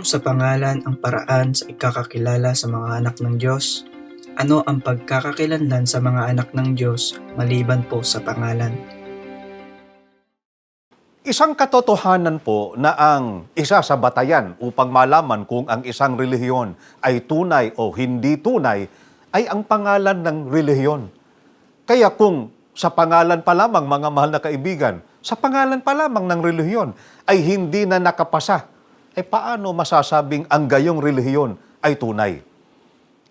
Anong sa pangalan ang paraan sa ikakakilala sa mga anak ng Diyos? Ano ang pagkakakilanlan sa mga anak ng Diyos maliban po sa pangalan? Isang katotohanan po na ang isa sa batayan upang malaman kung ang isang relihiyon ay tunay o hindi tunay ay ang pangalan ng relihiyon. Kaya kung sa pangalan pa lamang, mga mahal na kaibigan, sa pangalan pa lamang ng relihiyon ay hindi na nakapasa, paano masasabing ang gayong relihiyon ay tunay?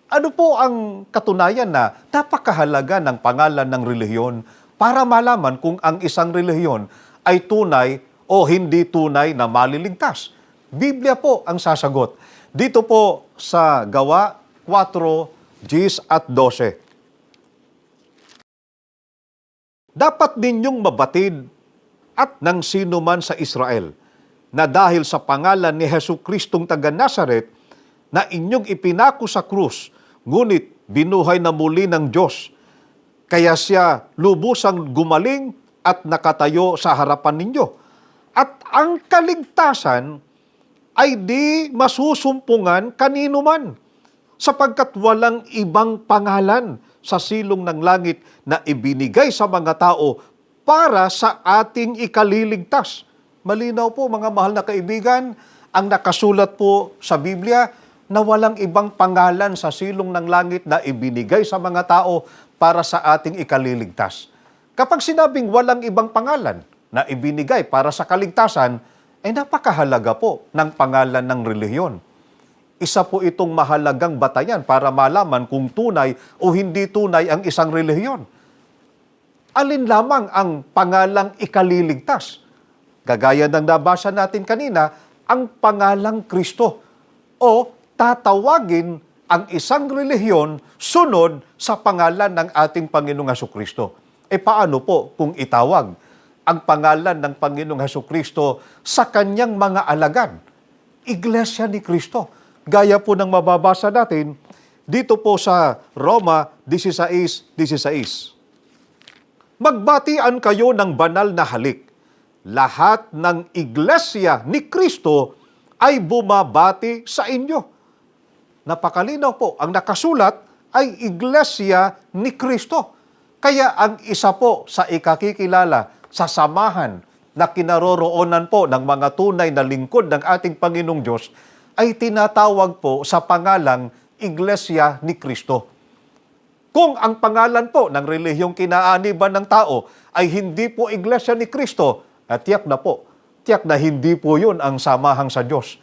Ano po ang katunayan na napakahalaga ng pangalan ng relihiyon para malaman kung ang isang relihiyon ay tunay o hindi tunay na maliligtas? Biblia po ang sasagot. Dito po sa Gawa 4, 10 at 12. Dapat ninyong mabatid at ng sino man sa Israel na dahil sa pangalan ni Jesucristong taga Nazaret na inyong ipinako sa krus, ngunit binuhay na muli ng Diyos. Kaya siya lubusang gumaling at nakatayo sa harapan ninyo. At ang kaligtasan ay di masusumpungan kanino man, sapagkat walang ibang pangalan sa silong ng langit na ibinigay sa mga tao para sa ating ikaliligtas. Malinaw po mga mahal na kaibigan, ang nakasulat po sa Biblia na walang ibang pangalan sa silong ng langit na ibinigay sa mga tao para sa ating ikaliligtas. Kapag sinabing walang ibang pangalan na ibinigay para sa kaligtasan, ay napakahalaga po ng pangalan ng relihiyon. Isa po itong mahalagang batayan para malaman kung tunay o hindi tunay ang isang relihiyon. Alin lamang ang pangalang ikaliligtas? Gagaya ng nabasa natin kanina, ang pangalang Kristo o tatawagin ang isang relihiyon sunod sa pangalan ng ating Panginoong Hesukristo. Paano po kung itawag ang pangalan ng Panginoong Hesukristo sa kanyang mga alagad? Iglesia ni Kristo. Gaya po ng mababasa natin dito po sa Roma 16:16. Magbatian kayo ng banal na halik. Lahat ng iglesia ni Kristo ay bumabati sa inyo. Napakalinaw po, ang nakasulat ay iglesia ni Kristo. Kaya ang isa po sa ikakikilala sa samahan na kinaroroonan po ng mga tunay na lingkod ng ating Panginoong Diyos ay tinatawag po sa pangalang Iglesia ni Kristo. Kung ang pangalan po ng relihiyong kinaaniban ng tao ay hindi po Iglesia ni Kristo, tiyak na hindi po yun ang samahang sa Diyos.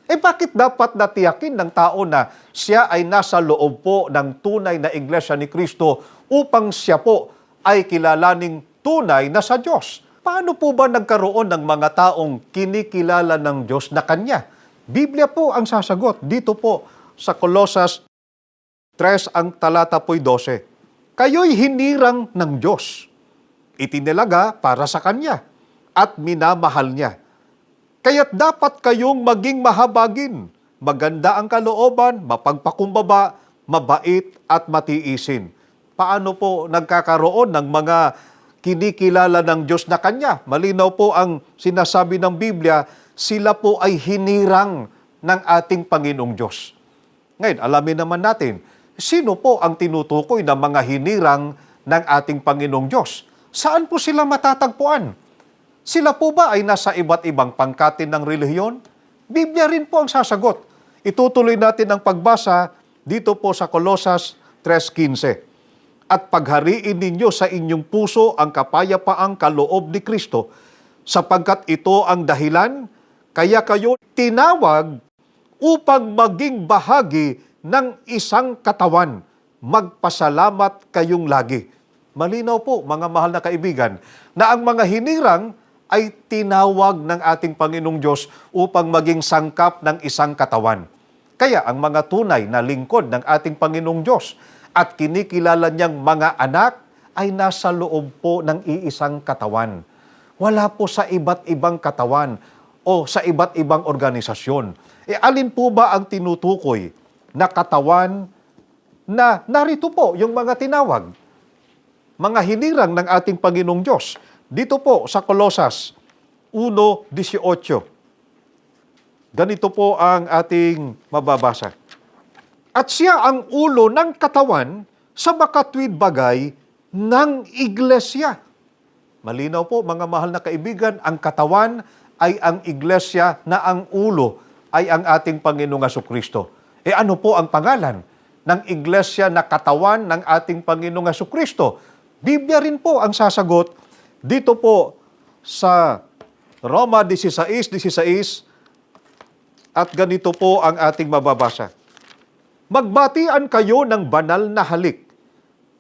Bakit dapat natiyakin ng tao na siya ay nasa loob po ng tunay na Iglesia ni Kristo upang siya po ay kilalaning tunay na sa Diyos? Paano po ba nagkaroon ng mga taong kinikilala ng Diyos na Kanya? Biblia po ang sasagot. Dito po sa Colosas 3 ang talata po'y 12. Kayo'y hinirang ng Diyos. Itinilaga para sa Kanya at minamahal niya. Kaya't dapat kayong maging mahabagin, maganda ang kalooban, mapagpakumbaba, mabait at matiisin. Paano po nagkakaroon ng mga kinikilala ng Diyos na Kanya? Malinaw po ang sinasabi ng Biblia, sila po ay hinirang ng ating Panginoong Diyos. Ngayon, alamin naman natin, sino po ang tinutukoy ng mga hinirang ng ating Panginoong Diyos? Saan po sila matatagpuan? Sila po ba ay nasa iba't ibang pangkatin ng relihiyon? Biblia rin po ang sasagot. Itutuloy natin ang pagbasa dito po sa Colosas 3:15. At paghariin ninyo sa inyong puso ang kapayapaang kaloob ni Kristo, sapagkat ito ang dahilan, kaya kayo tinawag upang maging bahagi ng isang katawan. Magpasalamat kayong lagi. Malinaw po, mga mahal na kaibigan, na ang mga hinirang ay tinawag ng ating Panginoong Diyos upang maging sangkap ng isang katawan. Kaya ang mga tunay na lingkod ng ating Panginoong Diyos at kinikilala niyang mga anak ay nasa loob po ng iisang katawan. Wala po sa iba't ibang katawan o sa iba't ibang organisasyon. Alin po ba ang tinutukoy na katawan na narito po yung mga tinawag? Mga hinirang ng ating Panginoong Diyos. Dito po sa Colosas 1:18. Ganito po ang ating mababasa. At siya ang ulo ng katawan sa makatwid bagay ng iglesia. Malinaw po mga mahal na kaibigan, ang katawan ay ang iglesia na ang ulo ay ang ating Panginoong Jesucristo. Ano po ang pangalan ng iglesia na katawan ng ating Panginoong Jesucristo? Biblia rin po ang sasagot dito po sa Roma 16:16 at ganito po ang ating mababasa. Magbatian kayo ng banal na halik.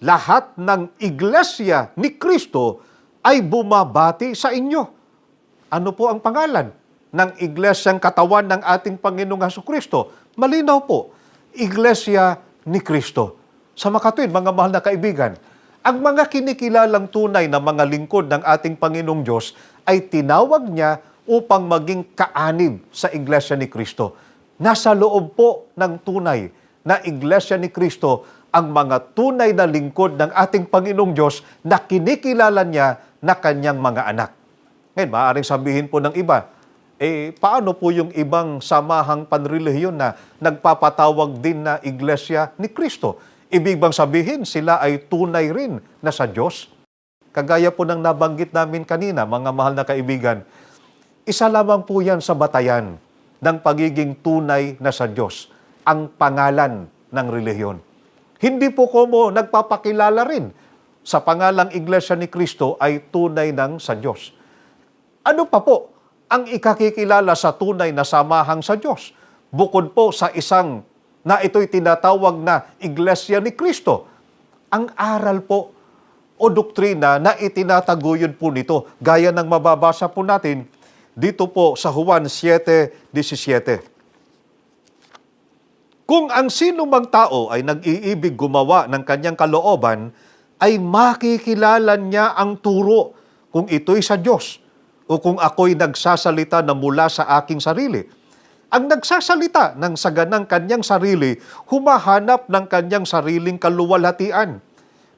Lahat ng iglesia ni Kristo ay bumabati sa inyo. Ano po ang pangalan ng iglesyang katawan ng ating Panginoong Jesucristo? Malinaw po, Iglesia ni Kristo. Sa makatwid, mga mahal na kaibigan, ang mga kinikilalang tunay na mga lingkod ng ating Panginoong Diyos ay tinawag niya upang maging kaanib sa Iglesia ni Kristo. Nasa loob po ng tunay na Iglesia ni Kristo ang mga tunay na lingkod ng ating Panginoong Diyos na kinikilala niya na kanyang mga anak. Ngayon, maaaring sabihin po ng iba, paano po yung ibang samahang panrelihiyon na nagpapatawag din na Iglesia ni Kristo? Ibig bang sabihin sila ay tunay rin na sa Diyos? Kagaya po ng nabanggit namin kanina, mga mahal na kaibigan, isa lamang po yan sa batayan ng pagiging tunay na sa Diyos, ang pangalan ng relihiyon. Hindi po komo nagpapakilala rin sa pangalang Iglesia ni Kristo ay tunay ng sa Diyos. Ano pa po ang ikakikilala sa tunay na samahang sa Diyos? Bukod po sa isang na ito'y tinatawag na Iglesia ni Kristo, ang aral po o doktrina na itinataguyod po nito, gaya ng mababasa po natin dito po sa Juan 7:17. Kung ang sino mang tao ay nag-iibig gumawa ng kanyang kalooban, ay makikilala niya ang turo kung ito'y sa Diyos o kung ako'y nagsasalita na mula sa aking sarili. Ang nagsasalita ng saganang kanyang sarili, humahanap ng kanyang sariling kaluwalhatian.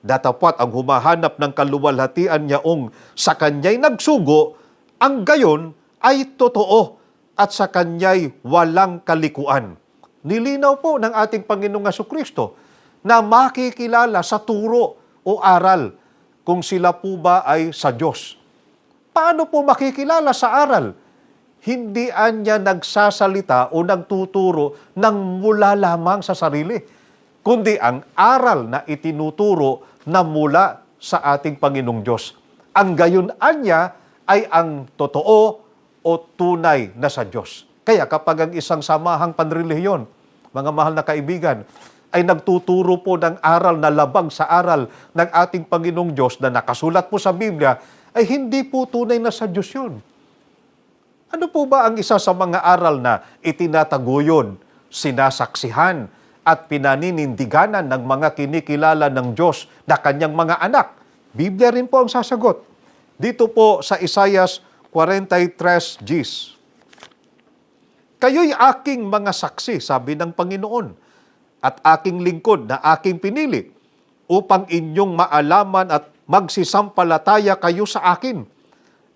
Datapwat ang humahanap ng kaluwalhatian niyaong sa kanya'y nagsugo, ang gayon ay totoo at sa kanya'y walang kalikuan. Nilinaw po ng ating Panginoong Jesucristo na makikilala sa turo o aral kung sila po ba ay sa Diyos. Paano po makikilala sa aral? Hindi niya nagsasalita o nagtuturo ng mula lamang sa sarili, kundi ang aral na itinuturo na mula sa ating Panginoong Diyos. Ang gayon niya ay ang totoo o tunay na sa Diyos. Kaya kapag ang isang samahang panrelihiyon, mga mahal na kaibigan, ay nagtuturo po ng aral na labag sa aral ng ating Panginoong Diyos na nakasulat po sa Biblia, ay hindi po tunay na sa Diyos yun. Ano po ba ang isa sa mga aral na itinataguyod, sinasaksihan, at pinaninindiganan ng mga kinikilala ng Diyos na kanyang mga anak? Biblia rin po ang sasagot. Dito po sa Isaiah 43:10. Kayo'y aking mga saksi, sabi ng Panginoon, at aking lingkod na aking pinili, upang inyong maalaman at magsisampalataya kayo sa akin,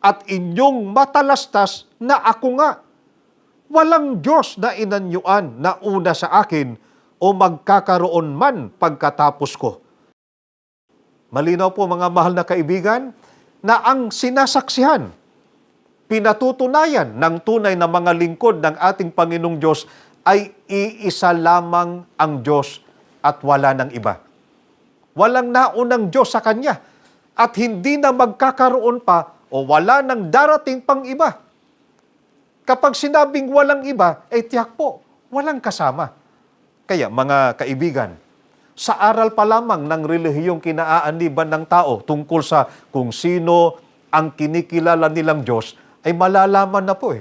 at inyong matalastas na ako nga. Walang Diyos na inanyuan na una sa akin o magkakaroon man pagkatapos ko. Malinaw po mga mahal na kaibigan na ang sinasaksihan, pinatutunayan ng tunay na mga lingkod ng ating Panginoong Diyos ay iisa lamang ang Diyos at wala ng iba. Walang naunang Diyos sa Kanya at hindi na magkakaroon pa o wala nang darating pang iba. Kapag sinabing walang iba, tiyak po, walang kasama. Kaya mga kaibigan, sa aral pa lamang ng relihiyong kinaaaniban ng tao tungkol sa kung sino ang kinikilala nilang Diyos, ay malalaman na po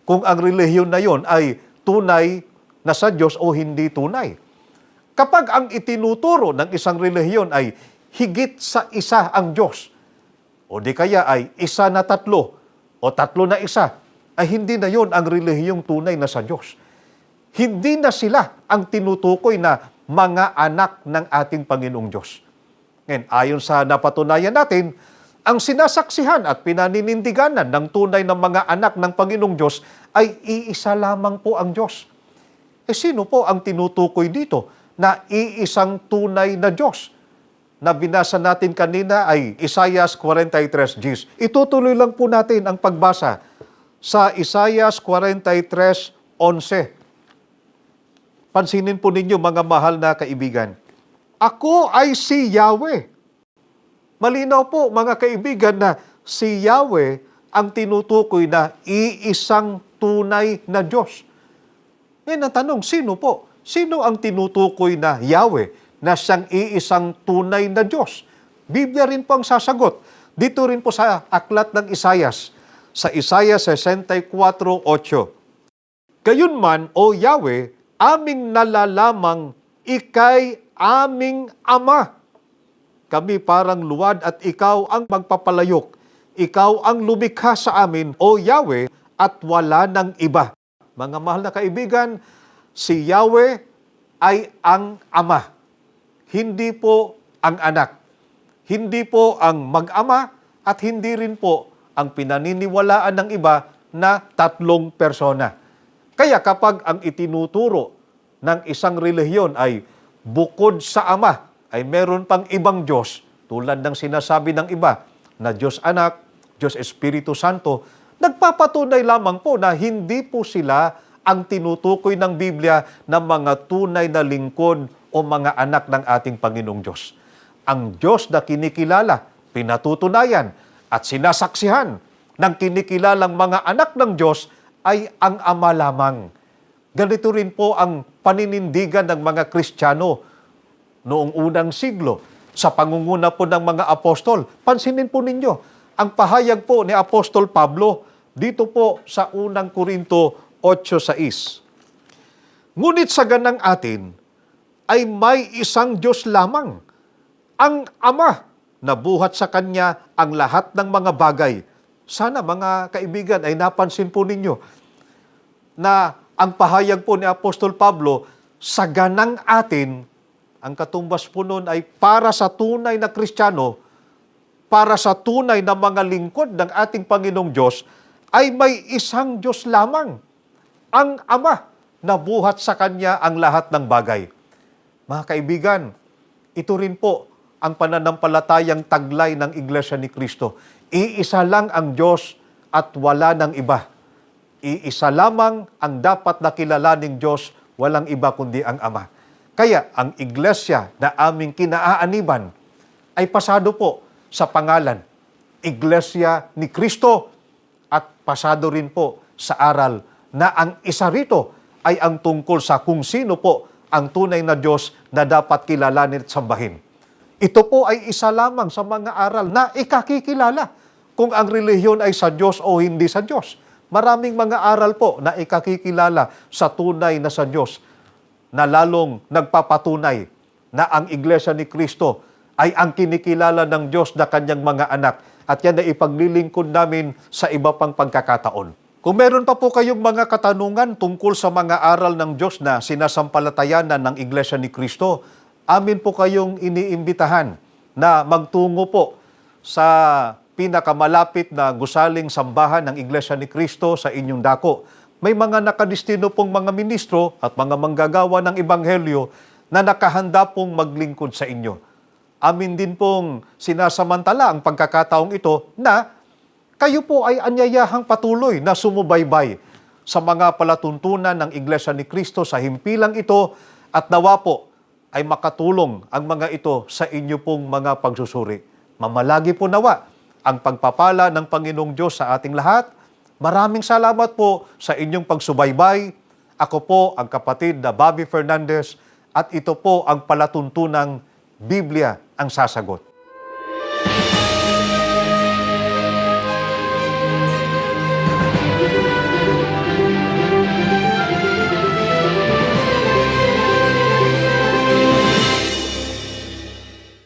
kung ang relihiyon na yon ay tunay na sa Diyos o hindi tunay. Kapag ang itinuturo ng isang relihiyon ay higit sa isa ang Diyos, o di kaya ay isa na tatlo, o tatlo na isa, ay hindi na yon ang relihiyong tunay na sa Diyos. Hindi na sila ang tinutukoy na mga anak ng ating Panginoong Diyos. Ngayon, ayon sa napatunayan natin, Ang sinasaksihan at pinaninindiganan ng tunay na mga anak ng Panginoong Diyos ay iisa lamang po ang Diyos. Sino po ang tinutukoy dito na iisang tunay na Diyos? Na binasa natin kanina ay Isaiah 43:10. Itutuloy lang po natin ang pagbasa sa Isaiah 43:11. Pansinin po ninyo mga mahal na kaibigan. Ako ay si Yahweh. Malinaw po mga kaibigan na si Yahweh ang tinutukoy na iisang tunay na Diyos. Ngayon ang tanong, sino po? Sino ang tinutukoy na Yahweh na siyang iisang tunay na Diyos? Biblia rin po ang sasagot. Dito rin po sa aklat ng Isaias, sa Isaiah 64:8. Gayunman, O Yahweh, aming nalalamang ika'y aming Ama. Kami parang luwad at ikaw ang magpapalayok. Ikaw ang lumikha sa amin, O Yahweh, at wala ng iba. Mga mahal na kaibigan, si Yahweh ay ang Ama. Hindi po ang anak. Hindi po ang mag-ama at hindi rin po ang pinaniniwalaan ng iba na tatlong persona. Kaya kapag ang itinuturo ng isang relihiyon ay bukod sa Ama, ay meron pang ibang Diyos, tulad ng sinasabi ng iba, na Diyos Anak, Diyos Espiritu Santo, nagpapatunay lamang po na hindi po sila ang tinutukoy ng Biblia na mga tunay na lingkod o mga anak ng ating Panginoong Diyos. Ang Diyos na kinikilala, pinatutunayan at sinasaksihan ng kinikilalang mga anak ng Diyos ay ang Ama lamang. Ganito rin po ang paninindigan ng mga Kristiyano noong unang siglo, sa pangunguna po ng mga apostol. Pansinin po ninyo, ang pahayag po ni Apostol Pablo dito po sa unang Korinto 8:6. Ngunit sa ganang atin ay may isang Diyos lamang, ang Ama, na buhat sa Kanya ang lahat ng mga bagay. Sana mga kaibigan ay napansin po ninyo na ang pahayag po ni Apostol Pablo, sa ganang atin, ang katumbas po nun ay para sa tunay na Kristiyano, para sa tunay na mga lingkod ng ating Panginoong Diyos, ay may isang Diyos lamang, ang Ama, na buhat sa Kanya ang lahat ng bagay. Mga kaibigan, ito rin po ang pananampalatayang taglay ng Iglesia ni Cristo. Iisa lang ang Diyos at wala ng iba. Iisa lamang ang dapat na kilalaning Diyos, walang iba kundi ang Ama. Kaya ang iglesia na aming kinaaaniban ay pasado po sa pangalan, Iglesia ni Cristo, at pasado rin po sa aral na ang isa rito ay ang tungkol sa kung sino po ang tunay na Diyos na dapat kilalanin at sambahin. Ito po ay isa lamang sa mga aral na ikakikilala kung ang relihiyon ay sa Diyos o hindi sa Diyos. Maraming mga aral po na ikakikilala sa tunay na sa Diyos, na lalong nagpapatunay na ang Iglesia ni Cristo ay ang kinikilala ng Diyos na Kanyang mga anak, at yan ay ipaglilingkod namin sa iba pang pagkakataon. Kung meron pa po kayong mga katanungan tungkol sa mga aral ng Diyos na sinasampalatayanan ng Iglesia ni Cristo, amin po kayong iniimbitahan na magtungo po sa pinakamalapit na gusaling sambahan ng Iglesia ni Cristo sa inyong dako. May mga nakadistino pong mga ministro at mga manggagawa ng Ebanghelyo na nakahanda pong maglingkod sa inyo. Amin din pong sinasamantala ang pagkakataong ito na kayo po ay anyayahang patuloy na sumubaybay sa mga palatuntunan ng Iglesia ni Cristo sa himpilang ito, at nawa po ay makatulong ang mga ito sa inyo pong mga pagsusuri. Mamalagi po nawa ang pagpapala ng Panginoong Diyos sa ating lahat. Maraming salamat po sa inyong pagsubaybay. Ako po ang kapatid na Bobby Fernandez, at ito po ang palatuntunang Biblia ang sasagot.